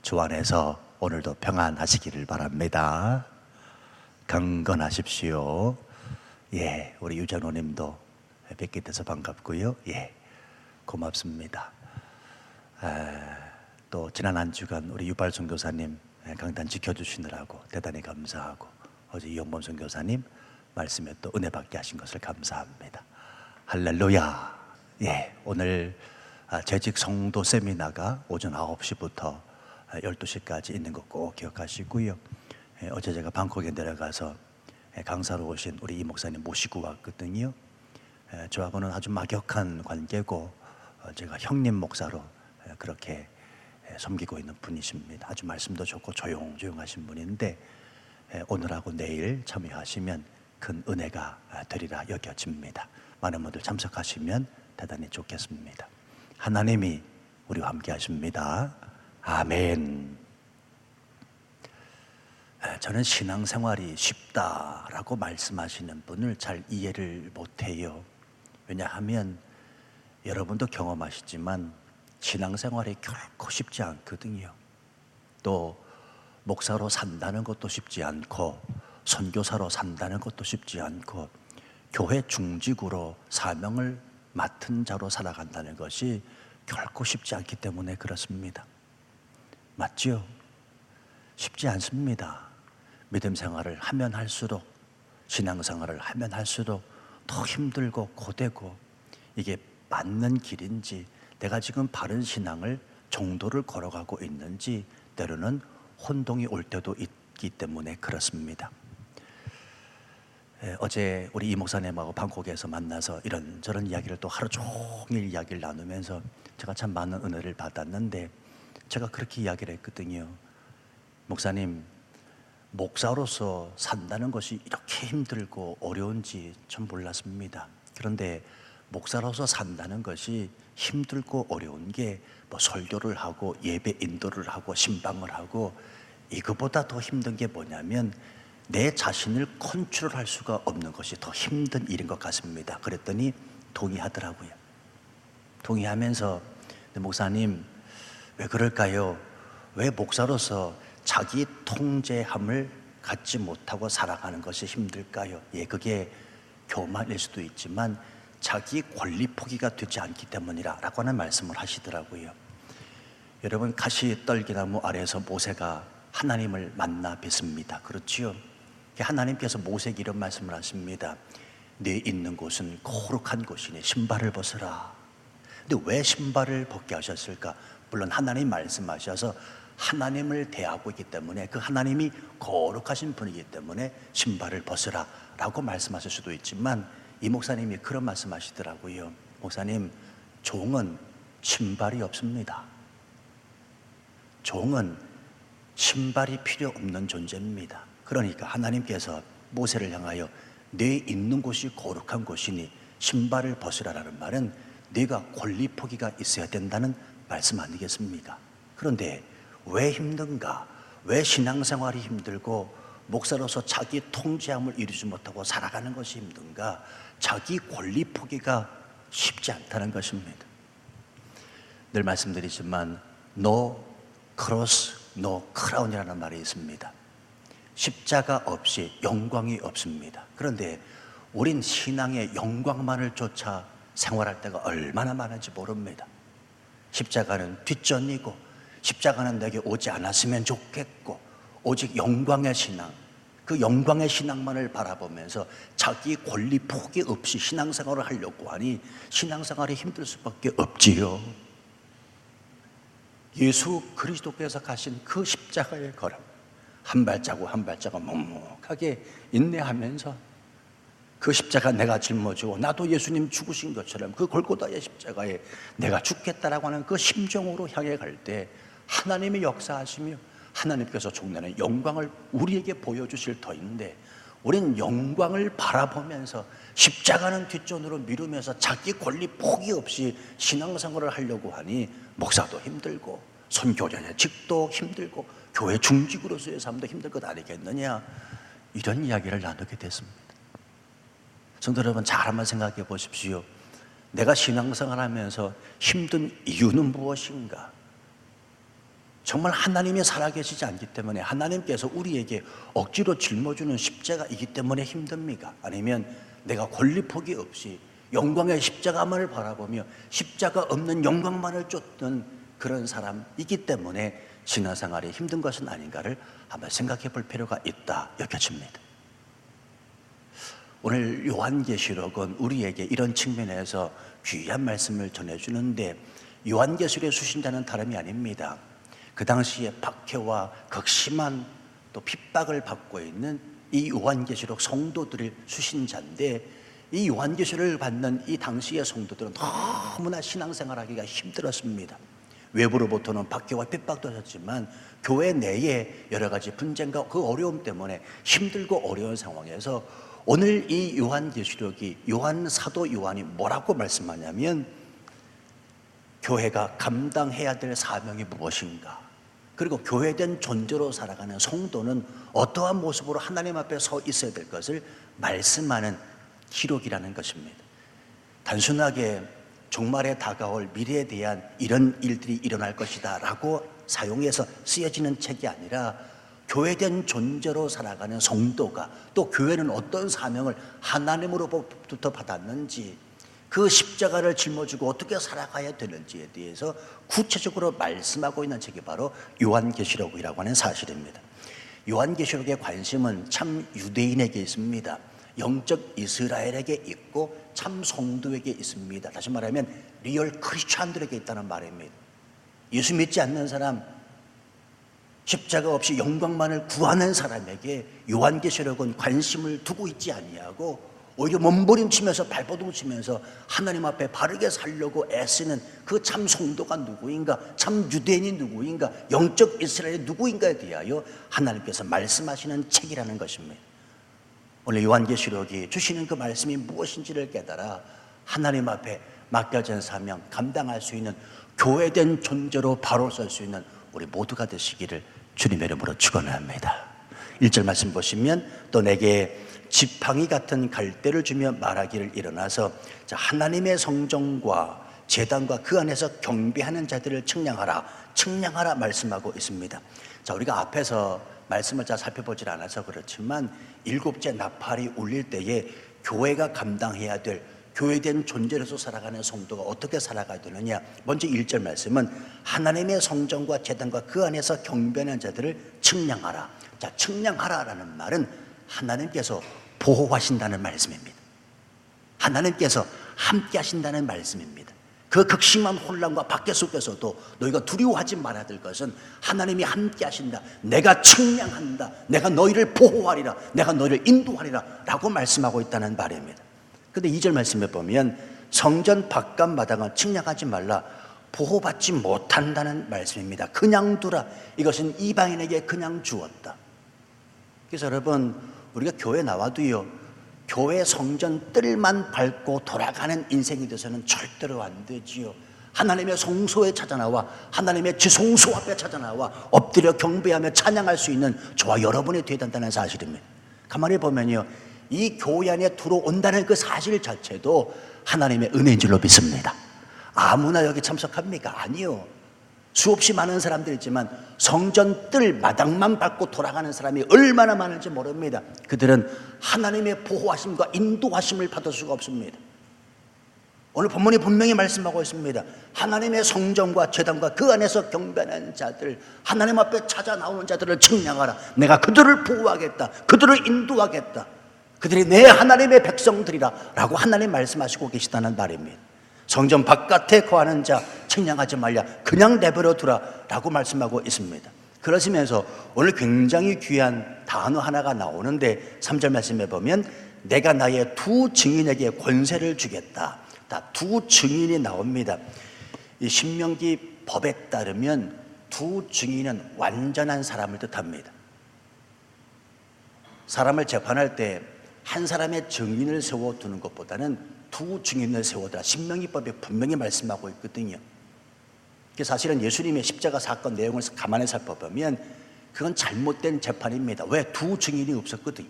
주 안에서 오늘도 평안하시기를 바랍니다. 강건하십시오. 예, 우리 유전호님도 뵙게 돼서 반갑고요. 예, 고맙습니다. 또 지난 한 주간 우리 유발순 교사님 강단 지켜주시느라고 대단히 감사하고, 어제 이영범 선교사님 말씀에 또 은혜 받게 하신 것을 감사합니다. 할렐루야. 예, 오늘 재직 성도 세미나가 오전 9시부터 12시까지 있는 거 꼭 기억하시고요. 어제 제가 방콕에 내려가서 강사로 오신 우리 이 목사님 모시고 왔거든요. 저하고는 아주 막역한 관계고, 제가 형님 목사로 그렇게 섬기고 있는 분이십니다. 아주 말씀도 좋고 조용조용하신 분인데, 오늘하고 내일 참여하시면 큰 은혜가 되리라 여겨집니다. 많은 분들 참석하시면 대단히 좋겠습니다. 하나님이 우리와 함께 하십니다. 아멘. 저는 신앙생활이 쉽다라고 말씀하시는 분을 잘 이해를 못해요. 왜냐하면 여러분도 경험하시지만 신앙생활이 결코 쉽지 않거든요. 또 목사로 산다는 것도 쉽지 않고, 선교사로 산다는 것도 쉽지 않고, 교회 중직으로 사명을 맡은 자로 살아간다는 것이 결코 쉽지 않기 때문에 그렇습니다. 맞죠? 쉽지 않습니다. 믿음 생활을 하면 할수록, 신앙생활을 하면 할수록 더 힘들고 고되고, 이게 맞는 길인지, 내가 지금 바른 신앙을 정도를 걸어가고 있는지 때로는 혼동이 올 때도 있기 때문에 그렇습니다. 어제 우리 이 목사님하고 방콕에서 만나서 이런저런 이야기를 또 하루 종일 이야기를 나누면서 제가 참 많은 은혜를 받았는데, 제가 그렇게 이야기를 했거든요. 목사님, 목사로서 산다는 것이 이렇게 힘들고 어려운지 전 몰랐습니다. 그런데 목사로서 산다는 것이 힘들고 어려운 게 뭐 설교를 하고 예배 인도를 하고 신방을 하고, 이거보다 더 힘든 게 뭐냐면 내 자신을 컨트롤할 수가 없는 것이 더 힘든 일인 것 같습니다. 그랬더니 동의하더라고요. 동의하면서, 목사님 왜 그럴까요? 왜 목사로서 자기 통제함을 갖지 못하고 살아가는 것이 힘들까요? 예, 그게 교만일 수도 있지만 자기 권리 포기가 되지 않기 때문이라고 하는 말씀을 하시더라고요. 여러분, 가시떨기나무 아래에서 모세가 하나님을 만나 뵙습니다. 그렇지요? 하나님께서 모세에게 이런 말씀을 하십니다. 네 있는 곳은 거룩한 곳이니 신발을 벗어라. 근데 왜 신발을 벗게 하셨을까? 물론 하나님 말씀하셔서 하나님을 대하고 있기 때문에, 그 하나님이 거룩하신 분이기 때문에 신발을 벗으라 라고 말씀하실 수도 있지만, 이 목사님이 그런 말씀하시더라고요. 목사님, 종은 신발이 없습니다. 종은 신발이 필요 없는 존재입니다. 그러니까 하나님께서 모세를 향하여 네 있는 곳이 거룩한 곳이니 신발을 벗으라라는 말은 네가 권리 포기가 있어야 된다는 말씀 아니겠습니까? 그런데 왜 힘든가? 왜 신앙생활이 힘들고 목사로서 자기 통제함을 이루지 못하고 살아가는 것이 힘든가? 자기 권리 포기가 쉽지 않다는 것입니다. 늘 말씀드리지만 No cross, no crown이라는 말이 있습니다. 십자가 없이 영광이 없습니다. 그런데 우린 신앙의 영광만을 쫓아 생활할 때가 얼마나 많은지 모릅니다. 십자가는 뒷전이고, 십자가는 내게 오지 않았으면 좋겠고, 오직 영광의 신앙, 그 영광의 신앙만을 바라보면서 자기 권리 포기 없이 신앙생활을 하려고 하니 신앙생활이 힘들 수밖에 없지요. 예수 그리스도께서 가신 그 십자가의 걸음, 한 발자국 한 발자국 묵묵하게 인내하면서, 그 십자가 내가 짊어지고 나도 예수님 죽으신 것처럼 그 골고다의 십자가에 내가 죽겠다라고 하는 그 심정으로 향해 갈 때 하나님이 역사하시며 하나님께서 종려는 영광을 우리에게 보여주실 터인데, 우린 영광을 바라보면서 십자가는 뒷전으로 미루면서 자기 권리 포기 없이 신앙생활을 하려고 하니 목사도 힘들고 선교자의 직도 힘들고 교회 중직으로서의 삶도 힘들 것 아니겠느냐, 이런 이야기를 나누게 됐습니다. 성도 여러분, 잘 한번 생각해 보십시오. 내가 신앙생활 하면서 힘든 이유는 무엇인가? 정말 하나님이 살아계시지 않기 때문에 하나님께서 우리에게 억지로 짊어주는 십자가이기 때문에 힘듭니까? 아니면 내가 권리포기 없이 영광의 십자가만을 바라보며 십자가 없는 영광만을 쫓는 그런 사람이기 때문에 신앙생활이 힘든 것은 아닌가를 한번 생각해 볼 필요가 있다 여겨집니다. 오늘 요한계시록은 우리에게 이런 측면에서 귀한 말씀을 전해주는데, 요한계시록의 수신자는 다름이 아닙니다. 그 당시에 박해와 극심한 또 핍박을 받고 있는 이 요한계시록 성도들의 수신자인데, 이 요한계시록을 받는 이 당시의 성도들은 너무나 신앙생활하기가 힘들었습니다. 외부로부터는 박해와 핍박도 하셨지만 교회 내에 여러 가지 분쟁과 그 어려움 때문에 힘들고 어려운 상황에서 오늘 이 요한계시록이, 요한 사도 요한이 뭐라고 말씀하냐면, 교회가 감당해야 될 사명이 무엇인가, 그리고 교회된 존재로 살아가는 성도는 어떠한 모습으로 하나님 앞에 서 있어야 될 것을 말씀하는 기록이라는 것입니다. 단순하게 종말에 다가올 미래에 대한 이런 일들이 일어날 것이다 라고 사용해서 쓰여지는 책이 아니라, 교회된 존재로 살아가는 성도가 또 교회는 어떤 사명을 하나님으로부터 받았는지, 그 십자가를 짊어지고 어떻게 살아가야 되는지에 대해서 구체적으로 말씀하고 있는 책이 바로 요한계시록이라고 하는 사실입니다. 요한계시록의 관심은 참 유대인에게 있습니다. 영적 이스라엘에게 있고 참 성도에게 있습니다. 다시 말하면 리얼 크리스찬들에게 있다는 말입니다. 예수 믿지 않는 사람, 십자가 없이 영광만을 구하는 사람에게 요한계시록은 관심을 두고 있지 아니하고, 오히려 몸부림치면서 발버둥 치면서 하나님 앞에 바르게 살려고 애쓰는 그 참 성도가 누구인가, 참 유대인이 누구인가, 영적 이스라엘이 누구인가에 대하여 하나님께서 말씀하시는 책이라는 것입니다. 오늘 요한계시록이 주시는 그 말씀이 무엇인지를 깨달아 하나님 앞에 맡겨진 사명 감당할 수 있는 교회된 존재로 바로 설 수 있는 우리 모두가 되시기를 주님의 이름으로 축원합니다. 1절 말씀 보시면, 또 내게 지팡이 같은 갈대를 주며 말하기를, 일어나서 하나님의 성전과 제단과 그 안에서 경배하는 자들을 측량하라, 측량하라 말씀하고 있습니다. 자, 우리가 앞에서 말씀을 잘 살펴보질 않아서 그렇지만 7째 나팔이 울릴 때에 교회가 감당해야 될 교회된 존재로서 살아가는 성도가 어떻게 살아가야 되느냐, 먼저 1절 말씀은 하나님의 성전과 제단과 그 안에서 경배하는 자들을 측량하라. 자, 측량하라라는 말은 하나님께서 보호하신다는 말씀입니다. 하나님께서 함께 하신다는 말씀입니다. 그 극심한 혼란과 박해 속에서도 너희가 두려워하지 말아야 될 것은 하나님이 함께 하신다, 내가 측량한다, 내가 너희를 보호하리라, 내가 너희를 인도하리라 라고 말씀하고 있다는 말입니다. 근데 2절 말씀에 보면 성전 바깥 마당은 측량하지 말라, 보호받지 못한다는 말씀입니다. 그냥 두라, 이것은 이방인에게 그냥 주었다. 그래서 여러분, 우리가 교회 나와도요, 교회 성전 뜰만 밟고 돌아가는 인생이 돼서는 절대로 안 되지요. 하나님의 성소에 찾아나와 하나님의 지성소 앞에 찾아나와 엎드려 경배하며 찬양할 수 있는 저와 여러분이 되어야 된다는 사실입니다. 가만히 보면요, 이 교회 안에 들어온다는 그 사실 자체도 하나님의 은혜인 줄로 믿습니다. 아무나 여기 참석합니까? 아니요. 수없이 많은 사람들이 있지만 성전 뜰 마당만 밟고 돌아가는 사람이 얼마나 많은지 모릅니다. 그들은 하나님의 보호하심과 인도하심을 받을 수가 없습니다. 오늘 본문이 분명히 말씀하고 있습니다. 하나님의 성전과 제단과 그 안에서 경배하는 자들, 하나님 앞에 찾아 나오는 자들을 측량하라. 내가 그들을 보호하겠다, 그들을 인도하겠다, 그들이 내 하나님의 백성들이라 라고 하나님 말씀하시고 계시다는 말입니다. 성전 바깥에 거하는 자 측량하지 말랴, 그냥 내버려 두라 라고 말씀하고 있습니다. 그러시면서 오늘 굉장히 귀한 단어 하나가 나오는데 3절 말씀에 보면 내가 나의 두 증인에게 권세를 주겠다. 두 증인이 나옵니다. 이 신명기 법에 따르면 두 증인은 완전한 사람을 뜻합니다. 사람을 재판할 때 한 사람의 증인을 세워두는 것보다는 두 증인을 세워두라, 신명기법에 분명히 말씀하고 있거든요. 사실은 예수님의 십자가 사건 내용을 가만히 살펴보면 그건 잘못된 재판입니다. 왜? 두 증인이 없었거든요.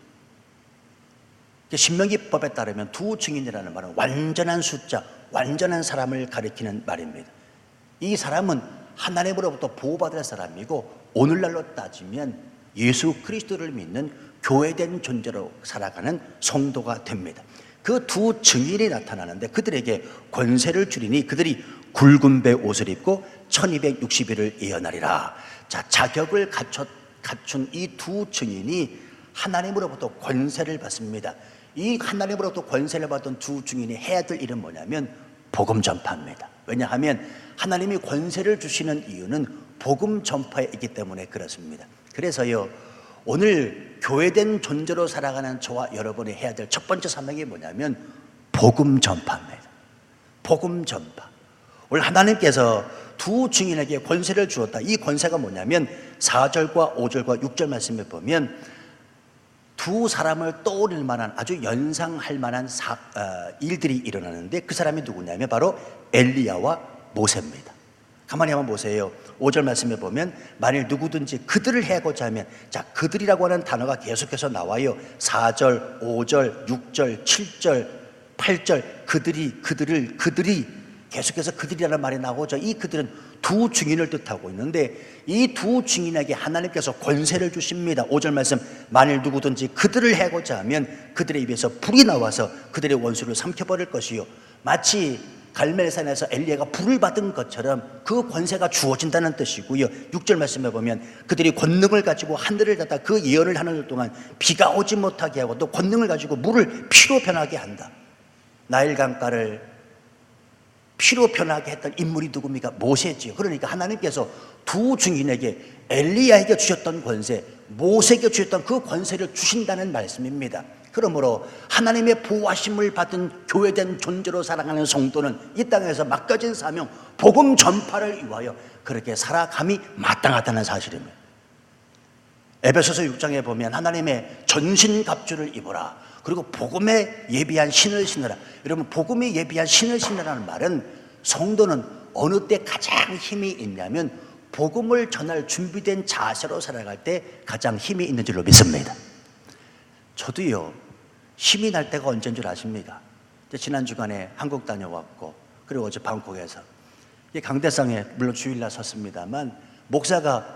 신명기법에 따르면 두 증인이라는 말은 완전한 숫자, 완전한 사람을 가리키는 말입니다. 이 사람은 하나님으로부터 보호받을 사람이고, 오늘날로 따지면 예수 그리스도를 믿는 교회된 존재로 살아가는 성도가 됩니다. 그 두 증인이 나타나는데 그들에게 권세를 주리니 그들이 굵은 배 옷을 입고 1260일을 예언하리라. 자, 자격을 갖춘 이 두 증인이 하나님으로부터 권세를 받습니다. 이 하나님으로부터 권세를 받은 두 증인이 해야 될 일은 뭐냐면 복음 전파입니다. 왜냐하면 하나님이 권세를 주시는 이유는 복음 전파에 있기 때문에 그렇습니다. 그래서요, 오늘 교회된 존재로 살아가는 저와 여러분이 해야 될 첫 번째 사명이 뭐냐면 복음 전파입니다. 복음 전파. 오늘 하나님께서 두 증인에게 권세를 주었다. 이 권세가 뭐냐면 4절과 5절과 6절 말씀에 보면 두 사람을 떠올릴 만한, 아주 연상할 만한 일들이 일어나는데 그 사람이 누구냐면 바로 엘리야와 모세입니다. 가만히 한번 보세요. 5절 말씀에 보면 만일 누구든지 그들을 해고자 하면, 자, 그들이라고 하는 단어가 계속해서 나와요. 4절, 5절, 6절, 7절, 8절 그들이 계속해서 그들이라는 말이 나오죠. 이 그들은 두 증인을 뜻하고 있는데 이 두 증인에게 하나님께서 권세를 주십니다. 5절 말씀, 만일 누구든지 그들을 해고자 하면 그들의 입에서 불이 나와서 그들의 원수를 삼켜버릴 것이요. 마치 갈멜산에서 엘리야가 불을 받은 것처럼 그 권세가 주어진다는 뜻이고요. 6절 말씀에 보면 그들이 권능을 가지고 하늘을 닫아 그 예언을 하는 동안 비가 오지 못하게 하고 또 권능을 가지고 물을 피로 변하게 한다. 나일 강가를 피로 변하게 했던 인물이 누굽니까? 모세지요. 그러니까 하나님께서 두 증인에게 엘리야에게 주셨던 권세, 모세에게 주셨던 그 권세를 주신다는 말씀입니다. 그러므로 하나님의 보호하심을 받은 교회된 존재로 살아가는 성도는 이 땅에서 맡겨진 사명, 복음 전파를 위하여 그렇게 살아감이 마땅하다는 사실입니다. 에베소서 6장에 보면 하나님의 전신갑주를 입어라, 그리고 복음에 예비한 신을 신으라. 여러분, 복음에 예비한 신을 신으라는 말은 성도는 어느 때 가장 힘이 있냐면 복음을 전할 준비된 자세로 살아갈 때 가장 힘이 있는 줄로 믿습니다. 저도요, 힘이 날 때가 언제인 줄 아십니까? 지난 주간에 한국 다녀왔고, 그리고 어제 방콕에서 강대상에 물론 주일날 섰습니다만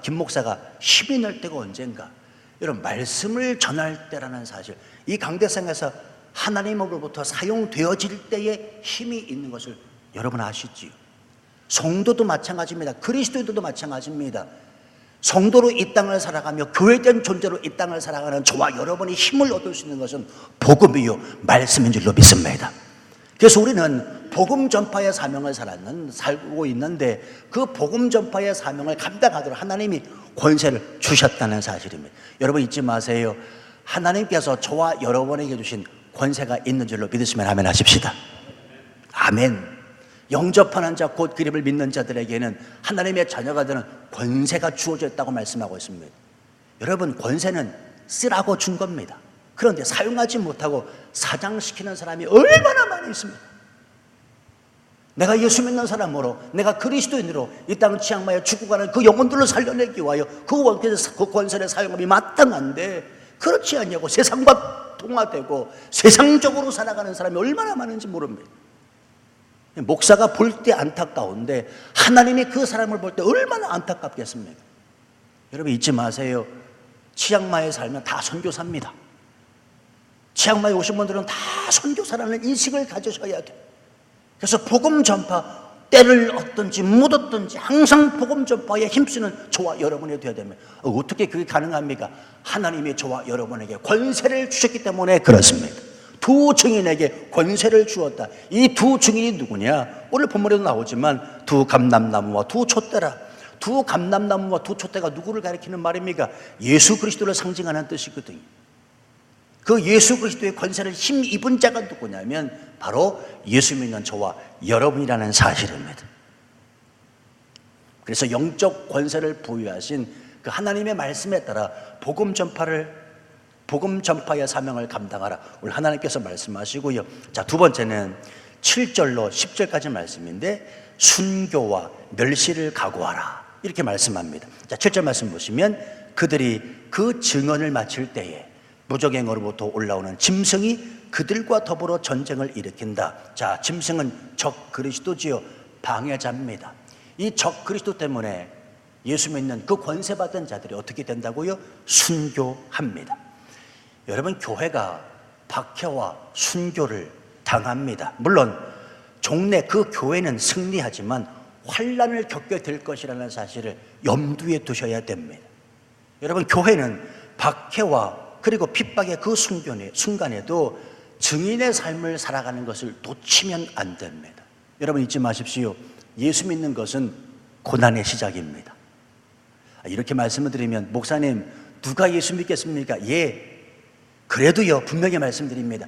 김 목사가 힘이 날 때가 언젠가, 여러분, 말씀을 전할 때라는 사실, 이 강대상에서 하나님으로부터 사용되어질 때에 힘이 있는 것을 여러분 아시지요? 성도도 마찬가지입니다. 그리스도인들도 마찬가지입니다. 성도로 이 땅을 살아가며 교회된 존재로 이 땅을 살아가는 저와 여러분이 힘을 얻을 수 있는 것은 복음이요 말씀인 줄로 믿습니다. 그래서 우리는 복음 전파의 사명을 살고 있는데 그 복음 전파의 사명을 감당하도록 하나님이 권세를 주셨다는 사실입니다. 여러분 잊지 마세요. 하나님께서 저와 여러분에게 주신 권세가 있는 줄로 믿으시면 아멘 하십시다. 아멘. 영접하는 자 곧 그 이름을 믿는 자들에게는 하나님의 자녀가 되는 권세가 주어져 있다고 말씀하고 있습니다. 여러분, 권세는 쓰라고 준 겁니다. 그런데 사용하지 못하고 사장시키는 사람이 얼마나 많이 있습니다. 내가 예수 믿는 사람으로, 내가 그리스도인으로 이 땅 치앙마이에 죽어가는 그 영혼들을 살려내기 위하여 그 권세를 사용함이 마땅한데 그렇지 않냐고 세상과 동화되고 세상적으로 살아가는 사람이 얼마나 많은지 모릅니다. 목사가 볼 때 안타까운데 하나님이 그 사람을 볼 때 얼마나 안타깝겠습니까? 여러분 잊지 마세요. 치앙마이에 살면 다 선교사입니다. 치앙마이에 오신 분들은 다 선교사라는 인식을 가지셔야 돼요. 그래서 복음 전파, 때를 얻든지 못 얻든지 항상 복음 전파에 힘쓰는 저와 여러분이 되어야 됩니다. 어떻게 그게 가능합니까? 하나님이 저와 여러분에게 권세를 주셨기 때문에 그렇습니다. 두 증인에게 권세를 주었다. 이 두 증인이 누구냐? 오늘 본문에도 나오지만 두 감람나무와 두 촛대라. 두 감람나무와 두 촛대가 누구를 가리키는 말입니까? 예수 그리스도를 상징하는 뜻이거든요. 그 예수 그리스도의 권세를 힘입은 자가 누구냐면 바로 예수 믿는 저와 여러분이라는 사실입니다. 그래서 영적 권세를 부여하신 그 하나님의 말씀에 따라 복음 전파의 사명을 감당하라. 오늘 하나님께서 말씀하시고요. 자, 두 번째는 7절로 10절까지 말씀인데 순교와 멸시를 각오하라. 이렇게 말씀합니다. 자, 7절 말씀 보시면 그들이 그 증언을 마칠 때에 무적행으로부터 올라오는 짐승이 그들과 더불어 전쟁을 일으킨다. 자, 짐승은 적 그리스도지요, 방해자입니다. 이 적 그리스도 때문에 예수 믿는 그 권세받은 자들이 어떻게 된다고요? 순교합니다. 여러분, 교회가 박해와 순교를 당합니다. 물론 종래 그 교회는 승리하지만 환난을 겪게 될 것이라는 사실을 염두에 두셔야 됩니다. 여러분, 교회는 박해와 그리고 핍박의 그 순간에도 증인의 삶을 살아가는 것을 놓치면 안 됩니다. 여러분, 잊지 마십시오. 예수 믿는 것은 고난의 시작입니다. 이렇게 말씀을 드리면, 목사님 누가 예수 믿겠습니까? 예, 그래도요 분명히 말씀드립니다.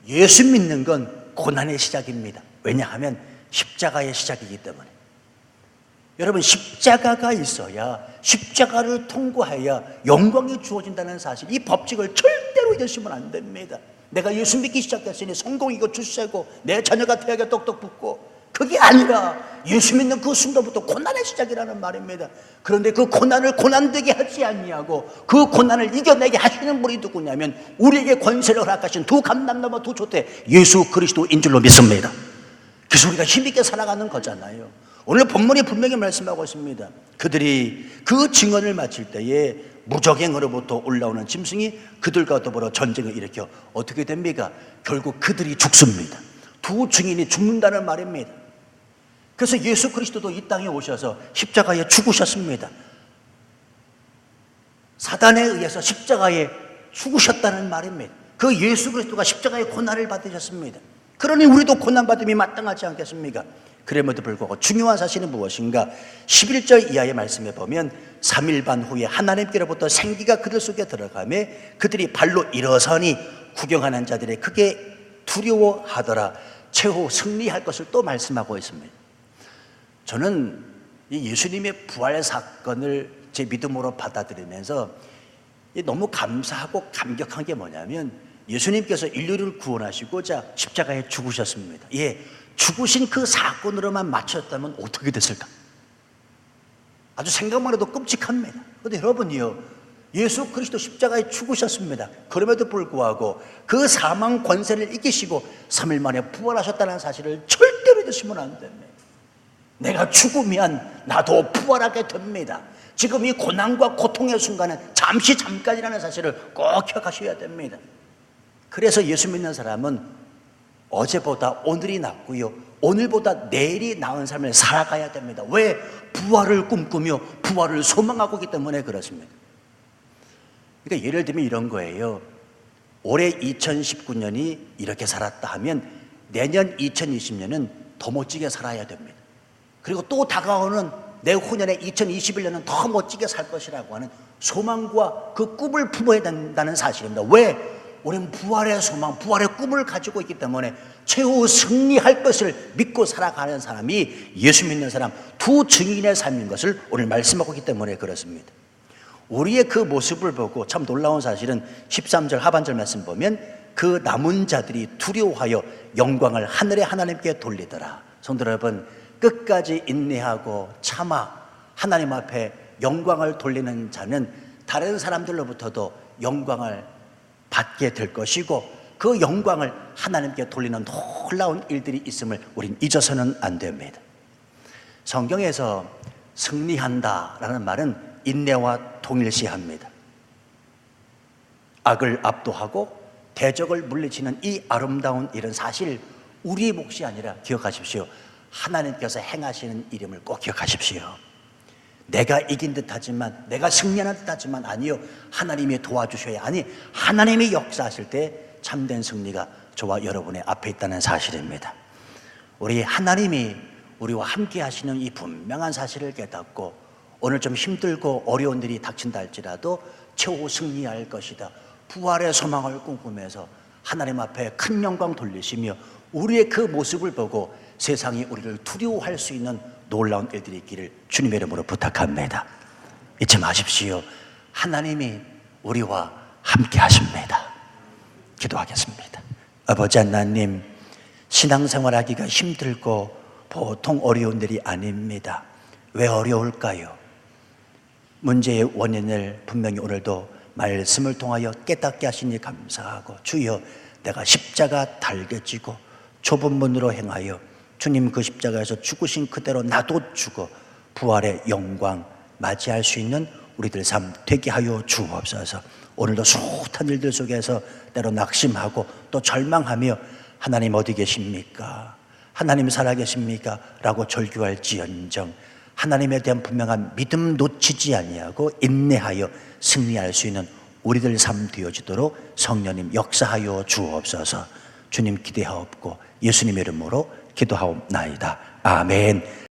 예수 믿는 건 고난의 시작입니다. 왜냐하면 십자가의 시작이기 때문에. 여러분, 십자가가 있어야, 십자가를 통과해야 영광이 주어진다는 사실, 이 법칙을 절대로 잊으시면 안 됩니다. 내가 예수 믿기 시작했으니 성공이고 출세고 내 자녀가 대학에 똑똑 붙고, 그게 아니라 예수 믿는 그 순간부터 고난의 시작이라는 말입니다. 그런데 그 고난을 고난되게 하지 아니하고 그 고난을 이겨내게 하시는 분이 누구냐면, 우리에게 권세를 허락하신 두 감람나무 두 촛대 예수 그리스도인 줄로 믿습니다. 그래서 우리가 힘있게 살아가는 거잖아요. 오늘 본문이 분명히 말씀하고 있습니다. 그들이 그 증언을 마칠 때에 무적행으로부터 올라오는 짐승이 그들과 더불어 전쟁을 일으켜 어떻게 됩니까? 결국 그들이 죽습니다. 두 증인이 죽는다는 말입니다. 그래서 예수 그리스도도 이 땅에 오셔서 십자가에 죽으셨습니다. 사단에 의해서 십자가에 죽으셨다는 말입니다. 그 예수 그리스도가 십자가의 고난을 받으셨습니다. 그러니 우리도 고난받음이 마땅하지 않겠습니까? 그럼에도 불구하고 중요한 사실은 무엇인가? 11절 이하의 말씀에 보면 3일 반 후에 하나님께로부터 생기가 그들 속에 들어가며 그들이 발로 일어서니 구경하는 자들이 크게 두려워하더라. 최후 승리할 것을 또 말씀하고 있습니다. 저는 이 예수님의 부활 사건을 제 믿음으로 받아들이면서 너무 감사하고 감격한 게 뭐냐면, 예수님께서 인류를 구원하시고자 십자가에 죽으셨습니다. 예, 죽으신 그 사건으로만 맞췄다면 어떻게 됐을까? 아주 생각만 해도 끔찍합니다. 그런데 여러분이요, 예수 그리스도 십자가에 죽으셨습니다. 그럼에도 불구하고 그 사망 권세를 이기시고 3일 만에 부활하셨다는 사실을 절대로 잊으시면 안 됩니다. 내가 죽으면 나도 부활하게 됩니다. 지금 이 고난과 고통의 순간은 잠깐이라는 사실을 꼭 기억하셔야 됩니다. 그래서 예수 믿는 사람은 어제보다 오늘이 낫고요, 오늘보다 내일이 나은 삶을 살아가야 됩니다. 왜? 부활을 꿈꾸며 부활을 소망하고 있기 때문에 그렇습니다. 그러니까 예를 들면 이런 거예요. 올해 2019년이 이렇게 살았다 하면 내년 2020년은 더 멋지게 살아야 됩니다. 그리고 또 다가오는 내후년에 2021년은 더 멋지게 살 것이라고 하는 소망과 그 꿈을 품어야 된다는 사실입니다. 왜? 우리는 부활의 소망, 부활의 꿈을 가지고 있기 때문에 최후 승리할 것을 믿고 살아가는 사람이 예수 믿는 사람, 두 증인의 삶인 것을 오늘 말씀하고 있기 때문에 그렇습니다. 우리의 그 모습을 보고 참 놀라운 사실은 13절 하반절 말씀 보면 그 남은 자들이 두려워하여 영광을 하늘의 하나님께 돌리더라. 성도 여러분, 끝까지 인내하고 참아 하나님 앞에 영광을 돌리는 자는 다른 사람들로부터도 영광을 받게 될 것이고, 그 영광을 하나님께 돌리는 놀라운 일들이 있음을 우린 잊어서는 안 됩니다. 성경에서 승리한다라는 말은 인내와 동일시합니다. 악을 압도하고 대적을 물리치는 이 아름다운 일은 사실 우리의 몫이 아니라, 기억하십시오, 하나님께서 행하시는 이름을 꼭 기억하십시오. 내가 이긴 듯 하지만, 내가 승리하는 듯 하지만 아니요, 하나님이 도와주셔야, 아니 하나님이 역사하실 때 참된 승리가 저와 여러분의 앞에 있다는 사실입니다. 우리 하나님이 우리와 함께 하시는 이 분명한 사실을 깨닫고 오늘 좀 힘들고 어려운 일이 닥친다 할지라도 최후 승리할 것이다, 부활의 소망을 꿈꾸면서 하나님 앞에 큰 영광 돌리시며 우리의 그 모습을 보고 세상이 우리를 두려워할 수 있는 놀라운 일들이 있기를 주님의 이름으로 부탁합니다. 잊지 마십시오. 하나님이 우리와 함께 하십니다. 기도하겠습니다. 아버지 하나님, 신앙생활하기가 힘들고 보통 어려운 일이 아닙니다. 왜 어려울까요? 문제의 원인을 분명히 오늘도 말씀을 통하여 깨닫게 하시니 감사하고, 주여, 내가 십자가 달게 지고 좁은 문으로 행하여 주님 그 십자가에서 죽으신 그대로 나도 죽어 부활의 영광 맞이할 수 있는 우리들 삶 되게 하여 주옵소서. 오늘도 숱한 일들 속에서 때로 낙심하고 또 절망하며 하나님 어디 계십니까? 하나님 살아계십니까? 라고 절규할지언정 하나님에 대한 분명한 믿음 놓치지 아니하고 인내하여 승리할 수 있는 우리들 삶 되어지도록 성령님 역사하여 주옵소서. 주님 기대하옵고 예수님의 이름으로 기도하옵나이다. 아멘.